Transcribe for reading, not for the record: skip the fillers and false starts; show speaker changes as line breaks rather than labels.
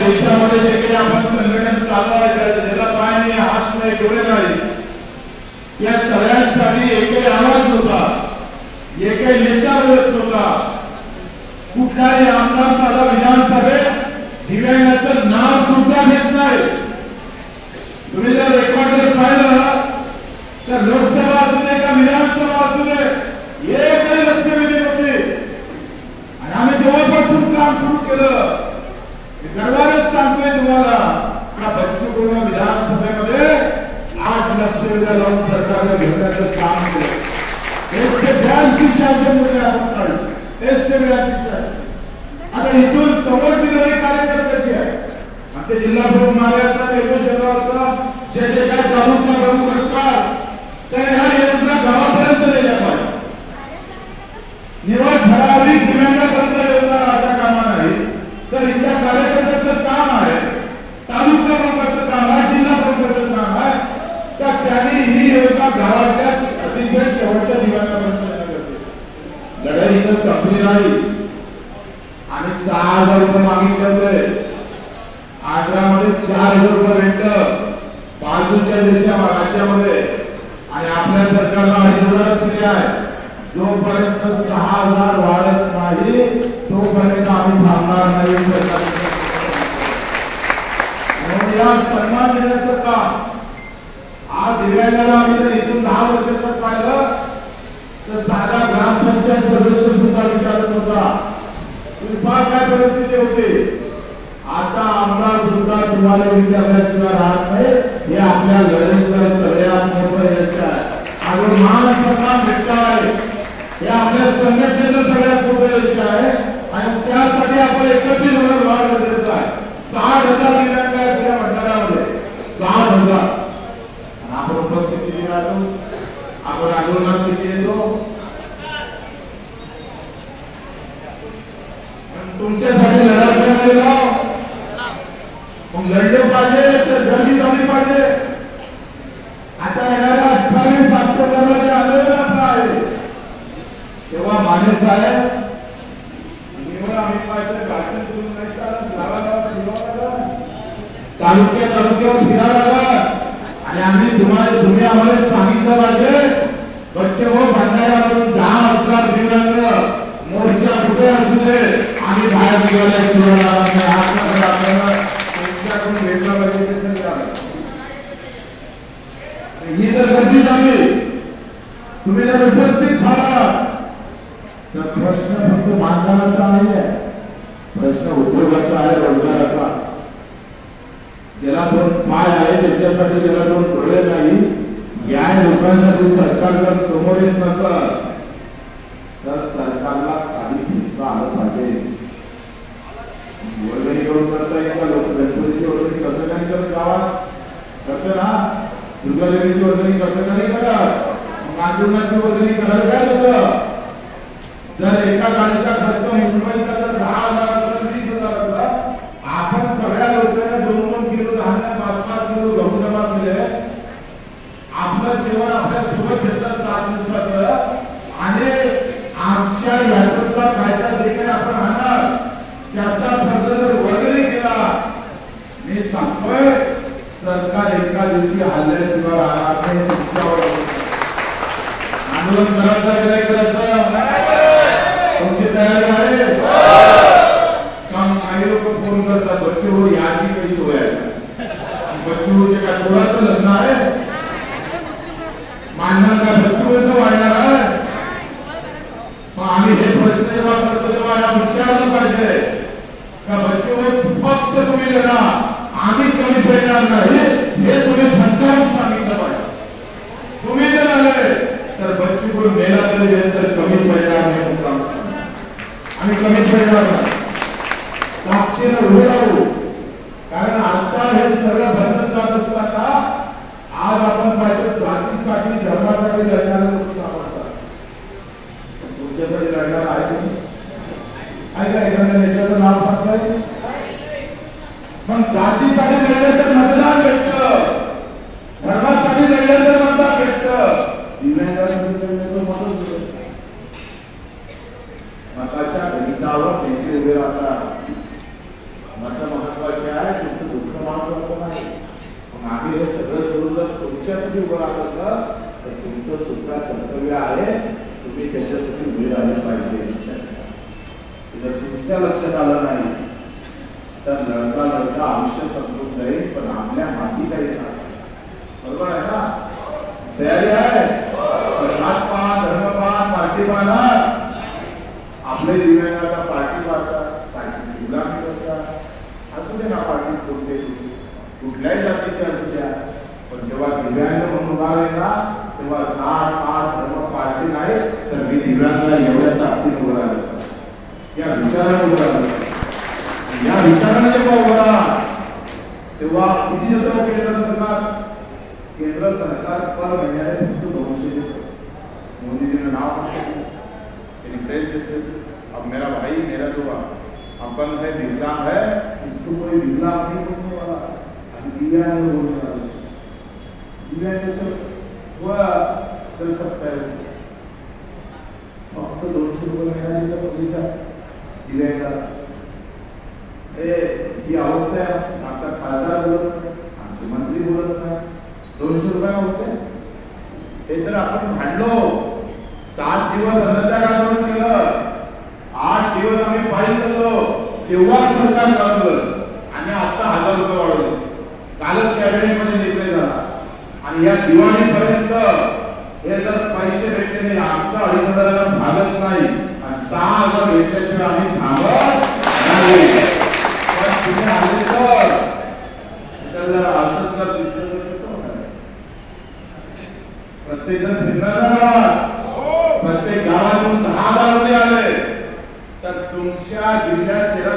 देशामध्ये जे काही आपण संघटन चालू आहे ज्याला पाय नाही हात नाही डोळे नाही या सगळ्यांसाठी एकही आवाज होता एकही नेता बोलत होता कुठलाही आमदार साधा विधानसभेत दिव्यांगाचं नाव सुद्धा घेत नाही। तुम्ही जर रेकॉर्ड जर पाहिलं तर लोकसभा असू दे का विधानसभा असू दे एकही लक्ष दिले नव्हते आणि आम्ही जेव्हापासून काम सुरू केलं गर्वानेच सांगतोय तुम्हाला का बच्चू कडू विधानसभेमध्ये 8 लक्ष रुपये लावून सरकारने घेण्याचं काम केलं। 182 शासन मूल्य आपण काढलं 182 आता इथून समोर दिलेले कार्यकर्त्याची आहे आणि ते जिल्हा प्रमुख महाराष्ट्रात येतो शहराचा जे जे काय तालुका प्रमुख असतात त्या ह्या योजना गावापर्यंत नेल्या पाहिजे। निवड ठराविक दिव्यांगापर्यंत योजना राहता कामा नाही तर इथल्या कार्यकर्त्याचं काम आहे तालुका प्रमुखाचं काम आहे जिल्हा प्रमुखाचं काम आहे तर त्यांनी ही योजना गावातल्या अतिशय शेवटच्या दिव्यांगापर्यंत नेण्याची लढाई इथं संपली नाही। आणि 6000 रुपये मागितले होते आग्रामध्ये 4000 रुपये भेटलं बाजूच्या राज्यामध्ये आणि आपल्या सरकारला 2000 दिले आहे। जोपर्यंत 6000 वाढत नाही तोपर्यंत आम्ही थांबणार नाही। या सन्मान देण्याचं काम आज दिव्यांगाला आम्ही जर इथून 10 वर्षाचं पाहिलं तर साधा ग्रामपंचायत सदस्य सुद्धा विचारत होता काय परिस्थिती होती। आता आमदार सुद्धा तुम्हाला विचारल्याशिवाय राहत नाही हे आपल्या लढाईचा सगळ्यात मोठं यश आहे। अजून मान सन्मान भेटला आहे हे आपल्या संघटनेचं सगळ्यात मोठं यश आहे आणि त्यासाठी आपण एकत्रित होणं वाढ गरजेचं आहे। 60,000 दिव्यांग आहेत या मंडळामध्ये 60,000 आपण उपस्थिती राहतो आपण आंदोलनात किती येतो तुमच्यासाठी लढा मग लढले पाहिजे तर गर्दी झाली पाहिजे। आता येणाऱ्या 28 ऑक्टोबरला जे आंदोलन आहे तेव्हा माने साहेब निवड आम्ही पाहिजे भाषण करून नाही चालत तालुक्यावर फिरायला आणि आम्ही तुम्ही आम्हाला सांगितलं पाहिजे बच्चे हो भंडाऱ्यावरून 10,000 दिव्यांग मोर्चा कुठे असू दे आम्ही बाहेर निघाल्याशिवाय तुमच्याकडून भेटला पाहिजे ही जर गर्दी झाली तुम्ही जर उपस्थित झाला तर प्रश्न फक्त मानधनाचा नाही आहे प्रश्न उद्योगाचा आहे रोजगाराचा। ज्याला 2 पाय आहे त्याच्यासाठी ज्याला 2 डोळे नाही या लोकांसाठी सरकार जर समोर येत नसलं तर सरकारला काही दिसता आलं पाहिजे। वर्गणी करून करता येईल का लोक गणपतीची वर्गणी करतं नाही करत गावात करतं ना दुर्गादेवीची वर्गणी करतं नाही करत मांजुनाची वर्गणी करायला काय होतं जर एका गाडीचा खर्च मुंबईचा जर 10,000 20,000 आपण सगळ्या लोकांना 2-2 किलो धान्य 5-5 किलो गहू जमा केले आपलं जेवण आपल्या सोबत घेतलं 7 दिवसाचं आणि आमच्या याचा कायदा जे काही आपण आणणार त्याचा खर्च जर वर्गणी केला मी सांगतोय सरकार एका दिवशी हल्ल्याशिवाय राहणार नाही। तुमच्यावर आंदोलन करायचं तुमची तयारी आहे काम काही लोक फोन करतात बच्चे हो याची काही सोय आहे बच्चे होचे काय थोडाचं लग्न आहे मानणार का बच्चे होतं वाढणार आहे आम्ही हे प्रश्न जेव्हा करतो तेव्हा या विचारलं पाहिजे का बच्चू फक्त तुम्ही लढा आम्ही कमी पडणार नाही हे तुम्ही धक्कावून सांगितलं पाहिजे। तुम्ही जर आले तर बच्चू कडून मेला तरी तर कमी पडणार नाही आम्ही कमी पडणार नाही साक्षीनं उभे राहू कारण आता हे सगळं बदलत जात असताना आज आपण पाहिजे जातीसाठी धर्मासाठी लढणारे लोक सापडतात तुमच्यासाठी लढणार आहे तुम्ही आहे का एखाद्या नेत्याचं नाव सांगताय मग जातीसाठी लढलं तर मतदान भेटतं धर्मासाठी लढलं तर मतदान भेटतं दिव्यांगासाठी लढलं तर मतच भेटतं मताच्या गणितावर नेते उभे राहतात मत महत्वाचे आहे त्यांच्यासाठी उभं राहत असं तर तुमचं सुद्धा कर्तव्य आहे, तुम्ही त्याच्यासाठी उभे राहिले पाहिजे. जर तुमच्या लक्षात आलं नाही तर लढता लढता आयुष्य संपून जाईल, पण आपल्या हाती काही नाही. बरोबर आहे ना? तयारी आहे? जातपात धर्मपात पार्टीपात आपले दिव्यांग आता पार्टी पाहतात, पार्टी गुलामी करतात. असू दे ना पार्टी कोणते कुठल्याही जातीचे असू द्या, पण जेव्हा दिव्यांग म्हणून उभा आहे ना तेव्हा जात पात धर्म पार्टी नाही तर मी दिव्यांगला एवढ्या ताकदीने उभं राहिलो, या विचाराने उभं राहिलो. या विचाराने जेव्हा उभं राहा तेव्हा किती देतो केंद्र सरकार? केंद्र सरकार पर महिन्याने फक्त 200 देतो. मोदी जी ने नाम प्रेस देते, अब मेरा भाई मेरा जो अपंग है विकलांग है इसको कोई विकलांग नहीं बोलने वाला, दिव्यांग बोलने वाला. दिव्यांग से हुआ चल सकता है फक्त 200 रुपये महिना दिला पोलिसा दिव्यांगाला. ही अवस्था आहे. आमचा खासदार बोलत नाही, आमचे मंत्री बोलत नाही, 200 रुपये होते. हे तर आपण भांडलो. 7 दिवस अनंत्याग आंदोलन केलं, 8 दिवस आम्ही पायी चाललो, तेव्हा सरकार चालवलं आणि आता 1000 रुपये वाढवले. कालच कॅबिनेट मध्ये निर्णय झाला आणि या दिवाळीपर्यंत हे जर पैसे भेटले नाही, आमचं 2500 भागत नाही आणि 6000 भेटल्याशिवाय आम्ही थांबत नाही. पण तुम्ही आले तर जर असं जर दिसलं तर कसं होणार? प्रत्येक जण फिरणार, प्रत्येक गावातून 10,000 रुपये आले तर तुमच्या जिल्ह्यात 13